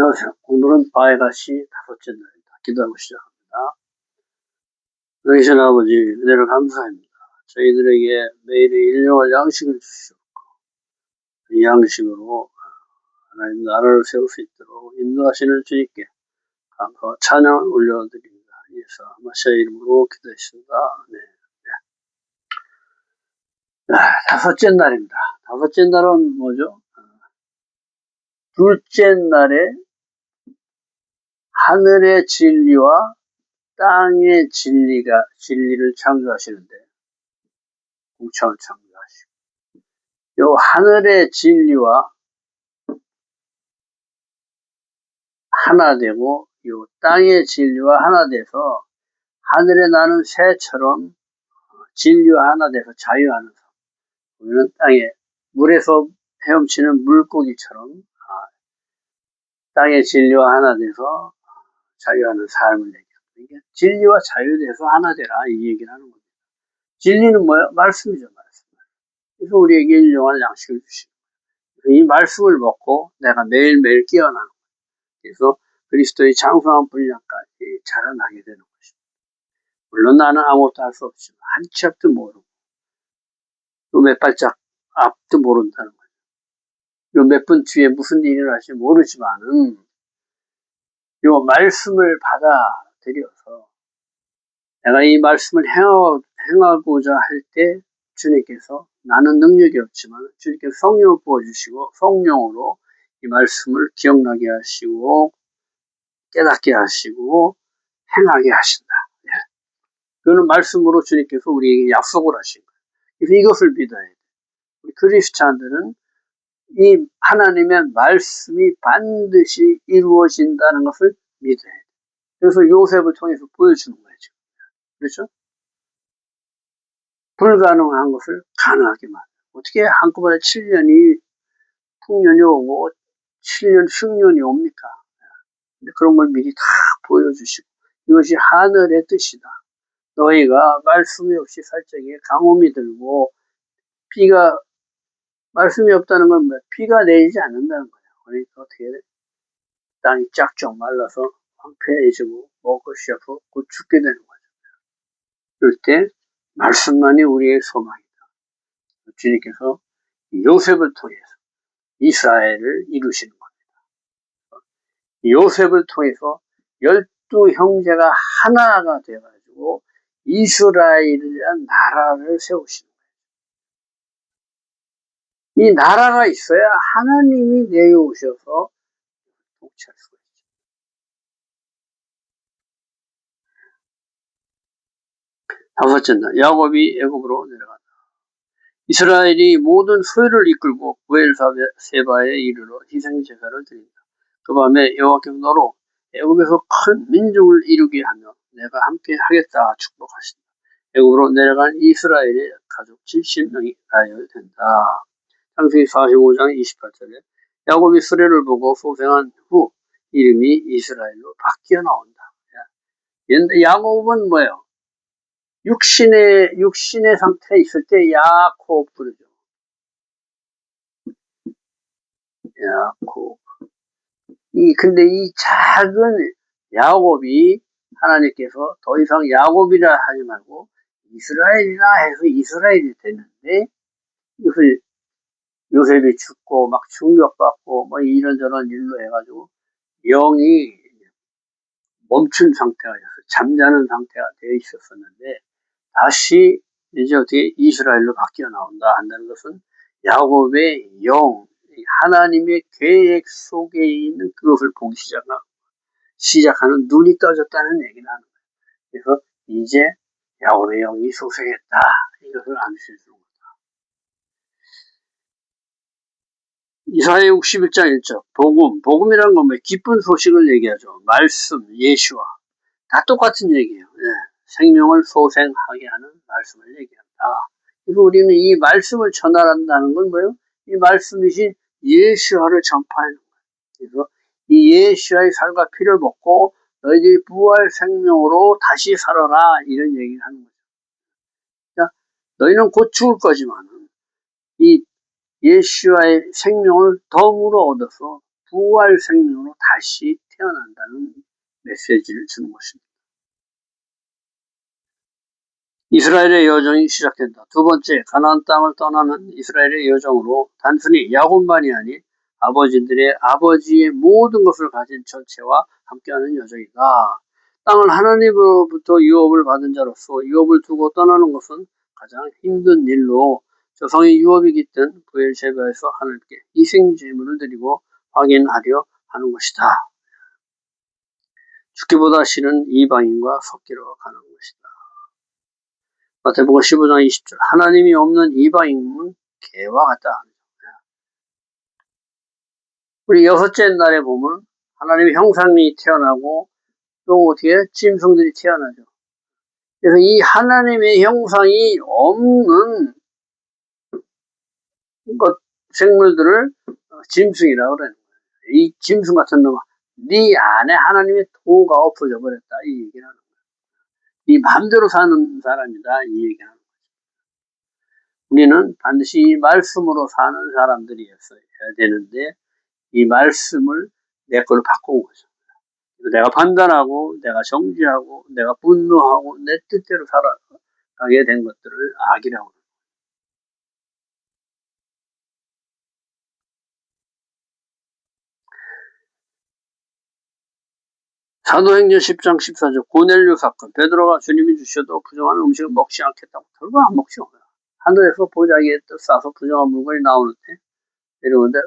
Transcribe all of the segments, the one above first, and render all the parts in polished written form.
안녕하세요. 오늘은 바에가시 다섯째 날입니다. 기도하고 시작합니다. 너희신 아버지 은혜를 감사합니다. 저희들에게 매일의 일용할 양식을 주시옵고 이 양식으로 하나님 나라를 세울 수 있도록 인도하시는 주님께 감사와 찬양을 올려드립니다. 예수 마시아의 이름으로 기도했습니다. 네. 다섯째 날입니다. 다섯째 날은 뭐죠? 둘째 날에 하늘의 진리와 땅의 진리를 창조하시는데, 공창을 창조하시고, 요 하늘의 진리와 하나 되고, 요 땅의 진리와 하나 돼서, 하늘에 나는 새처럼 진리와 하나 돼서 자유하는 섬. 우리는 땅에, 물에서 헤엄치는 물고기처럼, 땅의 진리와 하나 돼서 자유하는 삶을 얘기합니다. 이게 진리와 자유돼서 하나 되라, 이 얘기를 하는 겁니다. 진리는 뭐예요? 말씀이죠, 말씀. 그래서 우리에게 일용할 양식을 주시고, 이 말씀을 먹고 내가 매일매일 깨어나는 거예요. 그래서 그리스도의 장성한 분량까지 자라나게 되는 것입니다. 물론 나는 아무것도 할 수 없지만 한 치 앞도 모르고 또 몇 발짝 앞도 모른다는 거예요. 요 몇 분 뒤에 무슨 일이 일어날지 모르지만은 요 말씀을 받아들여서 내가 이 말씀을 행하고자 할 때 주님께서, 나는 능력이 없지만 주님께서 성령을 부어주시고 성령으로 이 말씀을 기억나게 하시고 깨닫게 하시고 행하게 하신다. 그거는 말씀으로 주님께서 우리에게 약속을 하신 거예요. 그래서 이것을 믿어야 돼요. 우리 크리스찬들은 이 하나님의 말씀이 반드시 이루어진다는 것을 믿어야 돼요. 그래서 요셉을 통해서 보여주는 거예요, 지금. 그렇죠? 불가능한 것을 가능하게 만들어요. 어떻게 한꺼번에 7년이 풍년이 오고 7년 흉년이 옵니까? 근데 그런 걸 미리 다 보여주시고, 이것이 하늘의 뜻이다. 너희가 말씀이 없이 살적에 가뭄이 들고 말씀이 없다는 건 뭐야? 비가 내리지 않는다는 거예요. 그러니까 어떻게 돼? 땅이 쫙쫙 말라서 황폐해지고 먹을 것이 없고 곧 죽게 되는 거죠. 그럴 때 말씀만이 우리의 소망이다. 주님께서 요셉을 통해서 이스라엘을 이루시는 겁니다. 요셉을 통해서 12 형제가 하나가 돼가지고 이스라엘이라는 나라를 세우시는 거예요. 이 나라가 있어야 하나님이 내려오셔서 통치할 수가 있죠. 다섯째 날, 야곱이 애굽으로 내려간다. 이스라엘이 모든 소유를 이끌고 부엘세바에 이르러 희생 제사를 드린다. 그 밤에 여호와께서 너로 애굽에서 큰 민족을 이루게 하며 내가 함께 하겠다 축복하신다. 애굽으로 내려간 이스라엘의 가족 70명이 나여야 된다. 창세기 45장 28절에 야곱이 수레를 보고 소생한 후 이름이 이스라엘로 바뀌어 나온다. 야곱은 뭐예요? 육신의 상태에 있을 때 야곱 부르죠. 야곱. 근데 이 작은 야곱이 하나님께서 더 이상 야곱이라 하지 말고 이스라엘이라 해서 이스라엘이 됐는데, 이것을 요셉이 죽고 막 충격받고 뭐 이런저런 일로 해가지고 영이 멈춘 상태가 있었어요. 잠자는 상태가 되어 있었었는데 다시 이제 어떻게 이스라엘로 바뀌어 나온다 한다는 것은 야곱의 영, 하나님의 계획 속에 있는 그것을 보기 시작하는 눈이 떠졌다는 얘기를 하는 거예요. 그래서 이제 야곱의 영이 소생했다, 이것을 알 수 있는 겁니다. 이사야 61장 1절 복음이라는 건 기쁜 소식을 얘기하죠. 말씀, 예시와 다 똑같은 얘기예요. 생명을 소생하게 하는 말씀을 얘기한다. 그래서 우리는 이 말씀을 전달한다는 건 뭐예요? 이 말씀이신 예시화를 전파하는 거예요. 그래서 이 예시화의 살과 피를 먹고 너희들이 부활 생명으로 다시 살아라, 이런 얘기를 하는 거죠. 그러니까 너희는 곧 죽을 거지만 이 예시와의 생명을 덤으로 얻어서 부활 생명으로 다시 태어난다는 메시지를 주는 것입니다. 이스라엘의 여정이 시작된다. 두 번째, 가나안 땅을 떠나는 이스라엘의 여정으로 단순히 야곱만이 아닌 아버지의 모든 것을 가진 전체와 함께하는 여정이다. 땅을 하나님으로부터 유업을 받은 자로서 유업을 두고 떠나는 것은 가장 힘든 일로 조상의 유업이 깃든 브엘셰바에서 하나님께 희생제물을 드리고 확인하려 하는 것이다. 죽기보다 싫은 이방인과 섞이러 가는 것이다. 마태복음 15장 20절 하나님이 없는 이방인은 개와 같다. 우리 여섯째 날에 보면 하나님의 형상이 태어나고 또 어떻게 짐승들이 태어나죠. 그래서 이 하나님의 형상이 없는 것 생물들을 짐승이라고 그래요. 이 짐승 같은 놈아, 네 안에 하나님의 도가 엎어져 버렸다. 이 얘기를 하는 거예요. 네 마음대로 사는 사람이다. 이 얘기를 하는 거예요. 우리는 반드시 이 말씀으로 사는 사람들이었어야 되는데 이 말씀을 내 걸로 바꾼 거죠. 내가 판단하고 내가 정지하고 내가 분노하고 내 뜻대로 살아가게 된 것들을 악이라고 합니다. 사도행전 10장 14절 고넬료 사건 베드로가 주님이 주셔도 부정한 음식을 먹지 않겠다고 결국 안 먹죠. 하늘에서 보자기에 싸서 부정한 물건이 나오는데 이러는데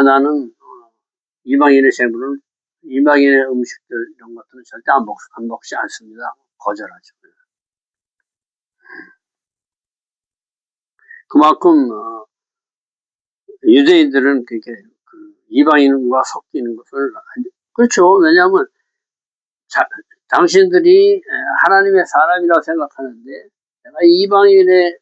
나는 이방인의 재물을 이방인의 음식들 이런 것들은 절대 안 먹지 않습니다. 거절하죠. 그만큼 유대인들은 그렇게 이방인과 섞이는 것을 그렇죠. 왜냐하면 당신들이 하나님의 사람이라고 생각하는데 내가 이방인의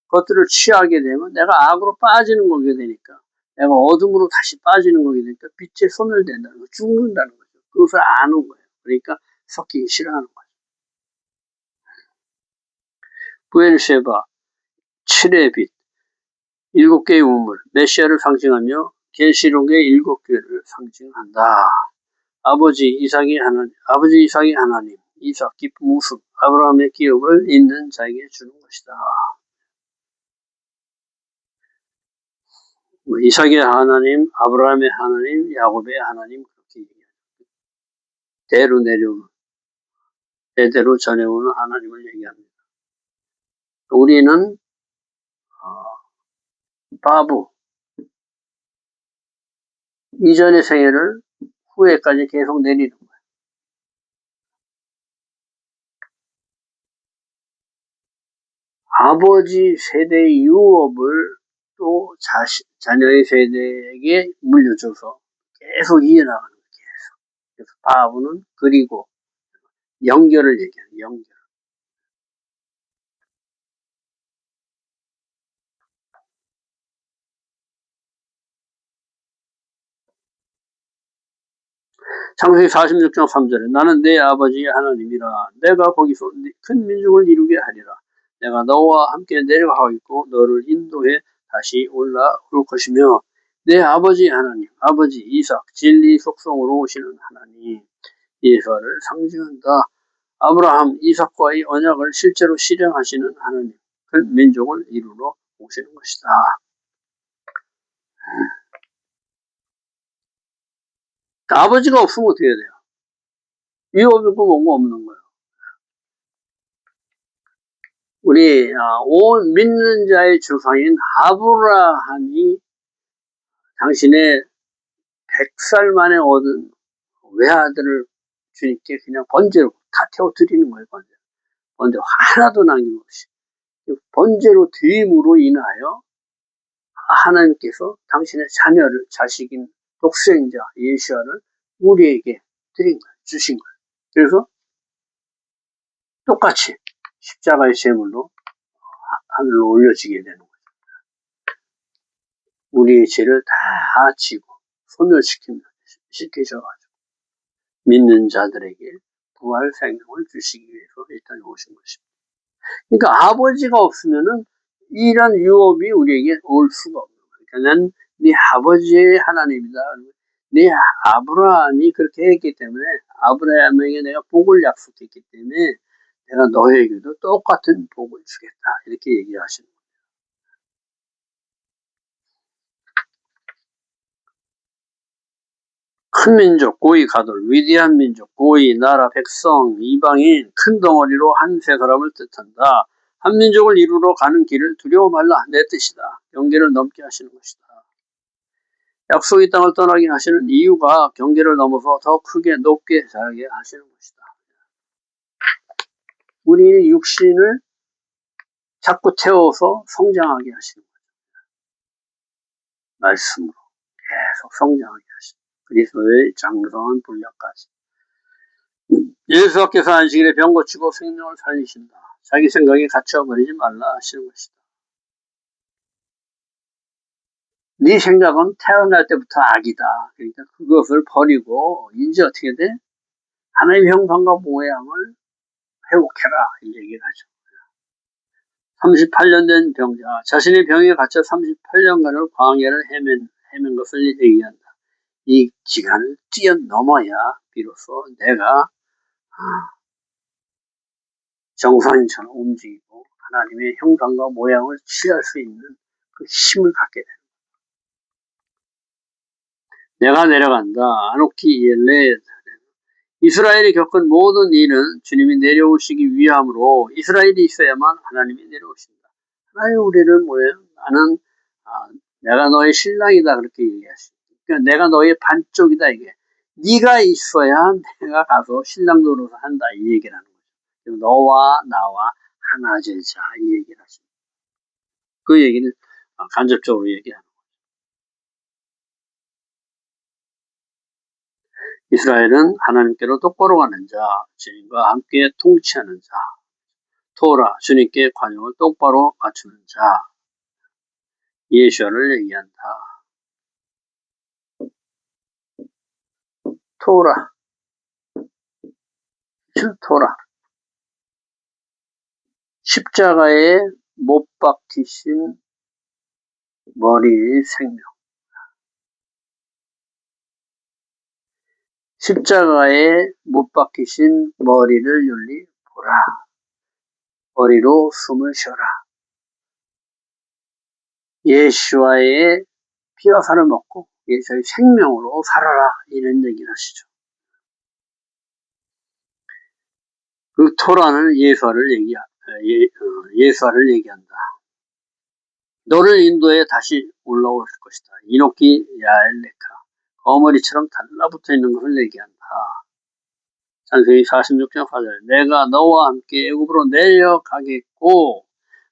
것들을 취하게 되면 내가 악으로 빠지는 거게 되니까 내가 어둠으로 다시 빠지는 거게 되니까 빛에 소멸된다는 거, 죽는다는 거죠. 그것을 아는 거예요. 그러니까 섞이기 싫어하는 거죠. 브엘셰바, 7의 빛, 7개의 우물, 메시아를 상징하며 계시록의 7개를 상징한다. 아버지 이삭이 하나님, 이삭 기쁨 우승, 아브라함의 기업을 있는 자에게 주는 것이다. 이삭의 하나님, 아브라함의 하나님, 야곱의 하나님 그렇게 얘기해요. 대로 내려오는, 대대로 전해오는 하나님을 얘기합니다. 우리는 바보, 이전의 생애를 후에까지 계속 내리는 거예요. 아버지 세대의 유업을 또 자녀의 세대에게 물려줘서 계속 이어나가는 거예요. 계속. 그래서 바보는 그리고 연결을 얘기하는 연결. 창세기 46장 3절에 나는 내 아버지의 하나님이라 내가 거기서 큰 민족을 이루게 하리라. 내가 너와 함께 내려가겠고 너를 인도해 다시 올라올 것이며 내 아버지 하나님, 아버지 이삭, 진리 속성으로 오시는 하나님 예수를 상징한다. 아브라함, 이삭과의 언약을 실제로 실행하시는 하나님, 큰 민족을 이루러 오시는 것이다. 아버지가 없으면 어떻게 돼요? 유업이 없고 뭔가 없는 거예요. 우리 온 믿는 자의 조상인 아브라함이 당신의 100살 만에 얻은 외아들을 주님께 그냥 번제로 다 태워드리는 거예요. 번제 하나도 남김없이 번제로 드림으로 인하여 하나님께서 당신의 자식인 독생자 예수아를 우리에게 드린 거예요. 주신 거예요. 그래서 똑같이 십자가의 제물로 하늘로 올려지게 되는 거예요. 우리의 죄를 다 지고 소멸시키셔가지고 믿는 자들에게 부활 생명을 주시기 위해서 일단 오신 것입니다. 그러니까 아버지가 없으면은 이런 유업이 우리에게 올 수가 없는 거예요. 그러니까 난 네 아버지의 하나님이다. 네 아브라함이 그렇게 했기 때문에 아브라함에게 내가 복을 약속했기 때문에 내가 너에게도 똑같은 복을 주겠다. 이렇게 얘기하시는 거예요. 큰 민족, 고이 가돌, 위대한 민족, 고이, 나라, 백성, 이방인, 큰 덩어리로 한 세 사람을 뜻한다. 한 민족을 이루러 가는 길을 두려워 말라. 내 뜻이다. 경계를 넘게 하시는 것이다. 약속의 땅을 떠나게 하시는 이유가 경계를 넘어서 더 크게 높게 자라게 하시는 것이다. 우리 육신을 자꾸 태워서 성장하게 하시는 거예요. 말씀으로 계속 성장하게 하시는 거예요. 그리스도의 장성한 분량까지. 예수께서 안식일에 병 고치고 생명을 살리신다. 자기 생각에 갇혀버리지 말라 하시는 것이다. 네 생각은 태어날 때부터 악이다. 그러니까 그것을 버리고 이제 어떻게 돼? 하나님의 형상과 모양을 회복해라. 이 얘기를 하죠. 38년 된 병자, 자신의 병에 갇혀 38년간을 광야를 헤맨 것을 얘기한다. 이 기간을 뛰어넘어야 비로소 내가 정상인처럼 움직이고 하나님의 형상과 모양을 취할 수 있는 그 힘을 갖게 된다. 내가 내려간다. 아노키 엘레. 이스라엘이 겪은 모든 일은 주님이 내려오시기 위함으로 이스라엘이 있어야만 하나님이 내려오신다. 하나님 우리를 뭐예요? 나는 내가 너의 신랑이다 그렇게 얘기하시죠. 그러니까 내가 너의 반쪽이다 이게. 네가 있어야 내가 가서 신랑 노릇을 한다 이 얘기를 하는 거죠. 너와 나와 하나 되자 이 얘기를 하십니다. 그 얘기를 간접적으로 얘기하는 거죠. 이스라엘은 하나님께로 똑바로 가는 자, 주님과 함께 통치하는 자, 토라, 주님께 관용을 똑바로 갖추는 자, 예수를 얘기한다. 토라, 토라. 십자가에 못 박히신 머리의 생명. 십자가에 못 박히신 머리를 윤리 보라. 머리로 숨을 쉬어라. 예수와의 피와 살을 먹고 예수의 생명으로 살아라. 이런 얘기를 하시죠. 그 토라는 예수와를 얘기한다. 너를 인도에 다시 올라올 것이다. 이노키 야엘레카. 거머리처럼 달라붙어 있는 것을 얘기한다. 창세기 46장 4절. 내가 너와 함께 애굽으로 내려가겠고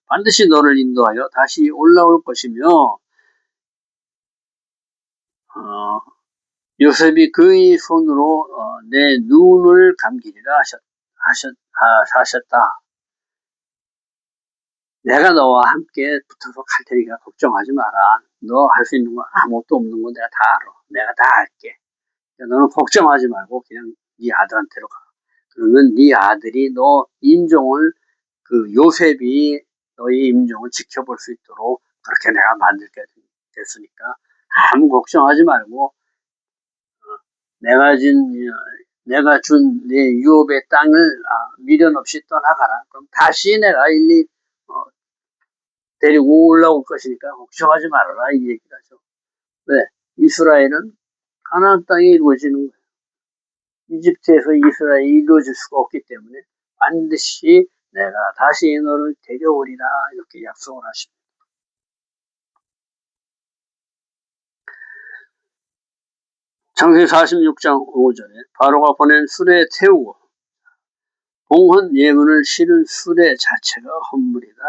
반드시 너를 인도하여 다시 올라올 것이며 요셉이 그의 손으로 내 눈을 감기리라 하셨다. 내가 너와 함께 붙어서 갈 테니까 걱정하지 마라. 너 할 수 있는 거 아무것도 없는 거 내가 다 알아. 내가 다 할게. 너는 걱정하지 말고 그냥 네 아들한테로 가. 그러면 네 아들이 너 임종을 그 요셉이 너의 임종을 지켜볼 수 있도록 그렇게 내가 만들게 됐으니까 아무 걱정하지 말고 내가 준 내 유업의 땅을 미련 없이 떠나가라. 그럼 다시 내가 데리고 올라올 것이니까 걱정하지 말아라 이 얘기를 하죠. 왜? 이스라엘은 가나안 땅이 이루어지는 거예요. 이집트에서 이스라엘이 이루어질 수가 없기 때문에 반드시 내가 다시 너를 데려오리라 이렇게 약속을 하십니다. 창세기 46장 5절에 바로가 보낸 수레에 태우고 봉헌 예물을 실은 수레 자체가 헌물이다.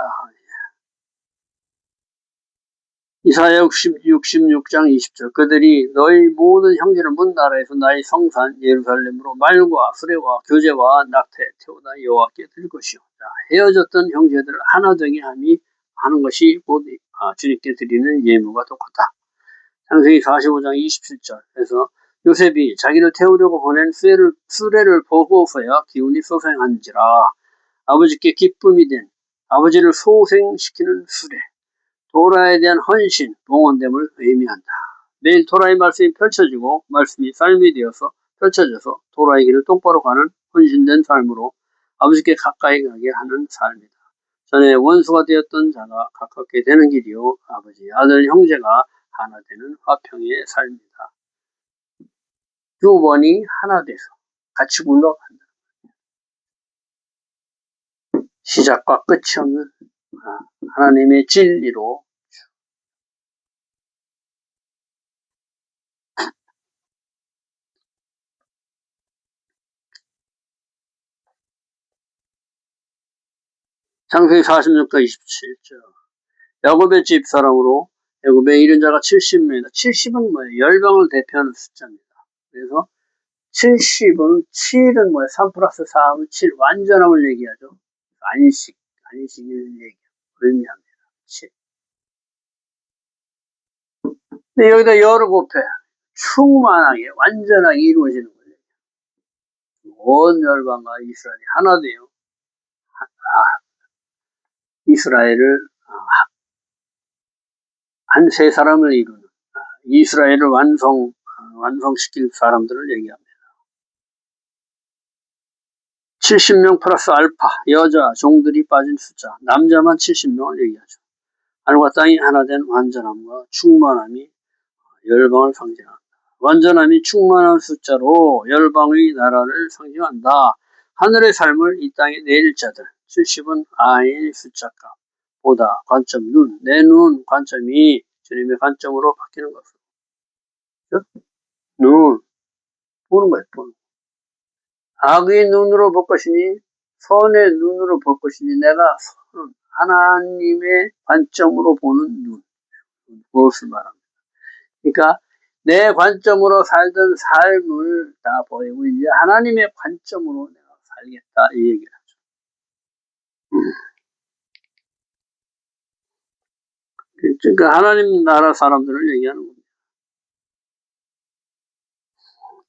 이사야 66장 20절 그들이 너희 모든 형제를 문 나라에서 나의 성산 예루살렘으로 말과 수레와 교제와 낙태 태우다 여호와께 드릴 것이요. 헤어졌던 형제들을 하나 되게 하는 것이 곧 주님께 드리는 예물과 똑같다. 창세기 45장 27절 그래서 요셉이 자기를 태우려고 보낸 수레를 보고서야 기운이 소생한지라 아버지께 기쁨이 된 아버지를 소생시키는 수레 도라에 대한 헌신, 봉헌됨을 의미한다. 매일 토라의 말씀이 펼쳐지고 말씀이 삶이 되어서 펼쳐져서 토라의 길을 똑바로 가는 헌신된 삶으로 아버지께 가까이 가게 하는 삶이다. 전에 원수가 되었던 자가 가깝게 되는 길이요 아버지 아들 형제가 하나 되는 화평의 삶이다. 두 번이 하나 돼서 같이 굴러간다. 시작과 끝이 없는 하나님의 진리로 창세기 46과 27절 야곱의 집 사람으로 야곱에 이른 자가 70명이다. 70은 뭐예요? 열방을 대표하는 숫자입니다. 그래서 70은 7은 뭐예요? 3 플러스 4은 7 완전함을 얘기하죠. 안식을 의미합니다. 7. 근데 여기다 열을 곱해 충만하게 완전하게 이루어지는 거예요. 온 열방과 이스라엘이 하나 돼요. 이스라엘을 한 세 사람을 이루는 이스라엘을 완성시킬 사람들을 얘기합니다. 70명 플러스 알파 여자 종들이 빠진 숫자 남자만 70명을 얘기하죠. 하늘과 땅이 하나 된 완전함과 충만함이 열방을 상징한다. 완전함이 충만한 숫자로 열방의 나라를 상징한다. 하늘의 삶을 이 땅에 내릴 자들 70은 아인의 숫자값 보다 관점 눈 내 눈 관점이 주님의 관점으로 바뀌는 것으로 눈 보는 거예요. 악의 눈으로 볼 것이니 선의 눈으로 볼 것이니 내가 하나님의 관점으로 보는 눈 무엇을 말합니다. 그러니까 내 관점으로 살던 삶을 다 보이고 이제 하나님의 관점으로 내가 살겠다 이 얘기를 하죠. 그러니까 하나님 나라 사람들을 얘기하는 겁니다.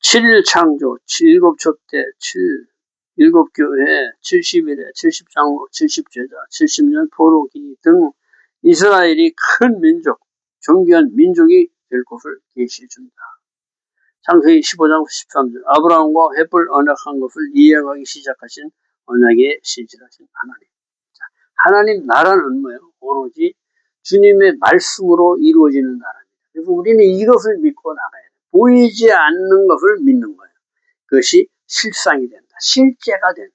7일 창조, 7곱 촛대, 7곱 교회, 70일에 70장로, 70제자, 70년 포로기 등 이스라엘이 큰 민족, 존귀한 민족이 될 것을 계시해준다. 창세기 15장 13절 아브라함과 횃불 언약한 것을 이해하기 시작하신 언약의 신실하신 하나님. 하나님 나라는 뭐예요? 오로지 주님의 말씀으로 이루어지는 나라입니다. 그래서 우리는 이것을 믿고 나가야 돼요. 보이지 않는 것을 믿는 거예요. 그것이 실상이 된다. 실제가 된다.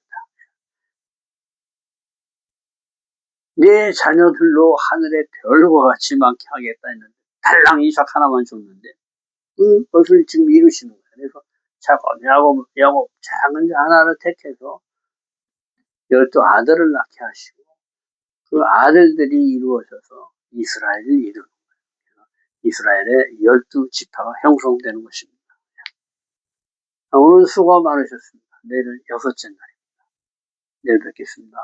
내 자녀들로 하늘의 별과 같이 많게 하겠다 했는데 달랑 이삭 하나만 줬는데 그것을 지금 이루시는 거예요. 그래서 야곱 작은 자 하나를 택해서 12 아들을 낳게 하시고 그 아들들이 이루어져서 이스라엘을 이루는 거예요. 이스라엘의 12지파가 형성되는 것입니다. 오늘 수고 많으셨습니다. 내일은 6째 날입니다. 내일 뵙겠습니다.